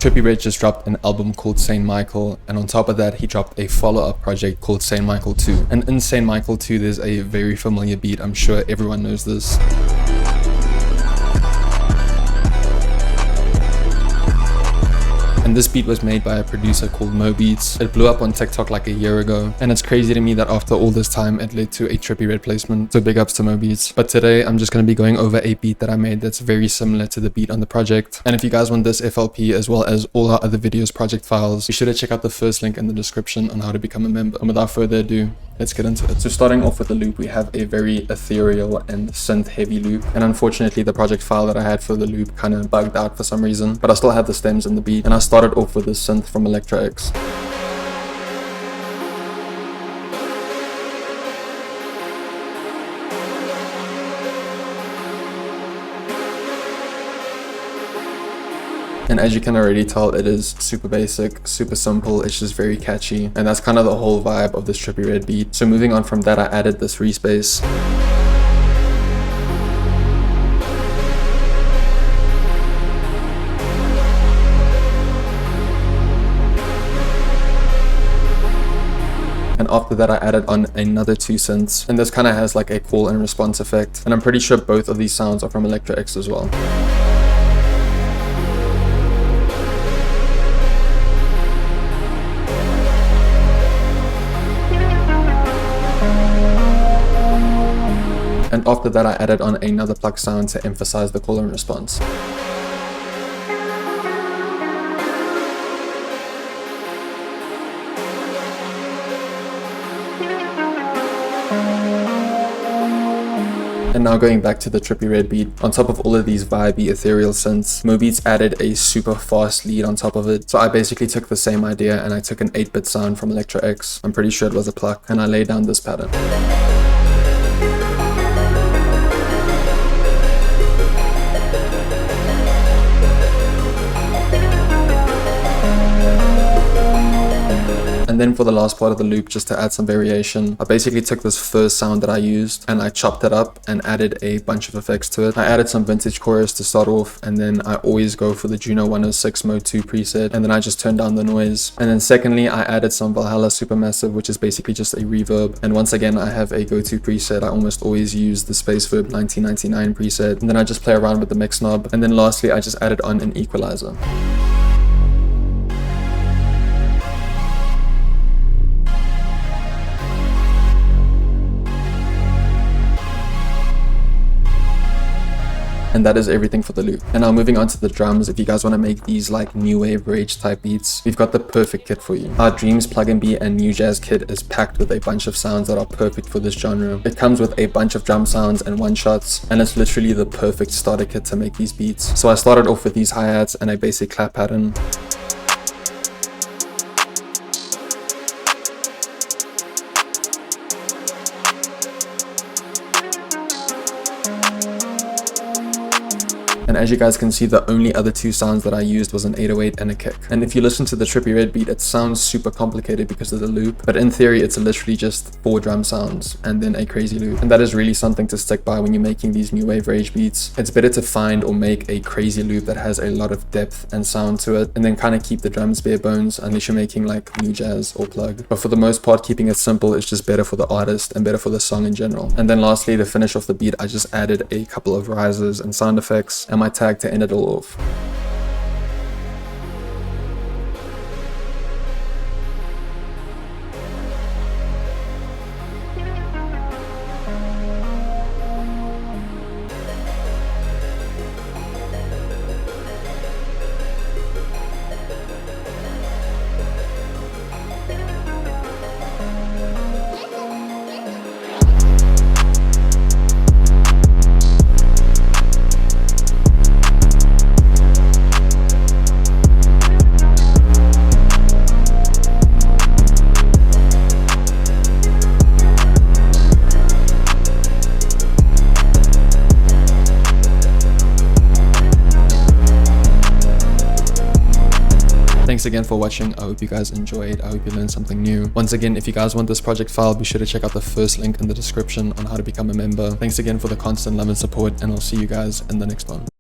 Trippie Redd just dropped an album called Saint Michael, and on top of that he dropped a follow-up project called Saint Michael 2. And in Saint Michael 2 there's a very familiar beat. I'm sure everyone knows this. And this beat was made by a producer called Mo Beats. It blew up on TikTok like a year ago, and it's crazy to me that after all this time it led to a Trippie Redd placement, so big ups to Mo Beats. But today I'm just going to be going over a beat that I made that's very similar to the beat on the project. And if you guys want this FLP as well as all our other videos project files, be sure to check out the first link in the description on how to become a member. And without further ado, let's get into it. So starting off with the loop, we have a very ethereal and synth heavy loop, and unfortunately the project file that I had for the loop kind of bugged out for some reason, but I still had the stems and the beat, and I started off with this synth from Electra X. And as you can already tell, it is super basic, super simple, it's just very catchy, and that's kind of the whole vibe of this Trippie Redd beat. So moving on from that, I added this respace. And after that I added on another 2 synths, and this kind of has like a call and response effect, and I'm pretty sure both of these sounds are from Electra X as well. And after that I added on another pluck sound to emphasize the call and response. And now going back to the Trippie Redd beat, on top of all of these vibey ethereal synths, Mo Beats added a super fast lead on top of it. So I basically took the same idea and I took an 8-bit sound from Electra X, I'm pretty sure it was a pluck, and I laid down this pattern. And then for the last part of the loop, just to add some variation, I basically took this first sound that I used and I chopped it up and added a bunch of effects to it. I added some vintage chorus to start off, and then I always go for the Juno 106 Mode 2 preset, and then I just turn down the noise. And then secondly, I added some Valhalla Supermassive, which is basically just a reverb. And once again, I have a go-to preset. I almost always use the Space Verb 1999 preset, and then I just play around with the mix knob. And then lastly, I just added on an equalizer. And that is everything for the loop. And now moving on to the drums, if you guys want to make these like new wave rage type beats, we've got the perfect kit for you. Our Dreams Plug and Be and New Jazz kit is packed with a bunch of sounds that are perfect for this genre. It comes with a bunch of drum sounds and one-shots, and it's literally the perfect starter kit to make these beats. So I started off with these hi-hats and a basic clap pattern. And as you guys can see, the only other 2 sounds that I used was an 808 and a kick. And if you listen to the Trippie Redd beat, it sounds super complicated because of the loop, but in theory it's literally just 4 drum sounds and then a crazy loop. And that is really something to stick by when you're making these new wave rage beats. It's better to find or make a crazy loop that has a lot of depth and sound to it, and then kind of keep the drums bare bones unless you're making like new jazz or plug. But for the most part, keeping it simple is just better for the artist and better for the song in general. And then lastly, to finish off the beat, I just added a couple of risers and sound effects and my tag to end it all off. Thanks again for watching. I hope you guys enjoyed. I hope you learned something new. Once again, if you guys want this project file, be sure to check out the first link in the description on how to become a member. Thanks again for the constant love and support, and I'll see you guys in the next one.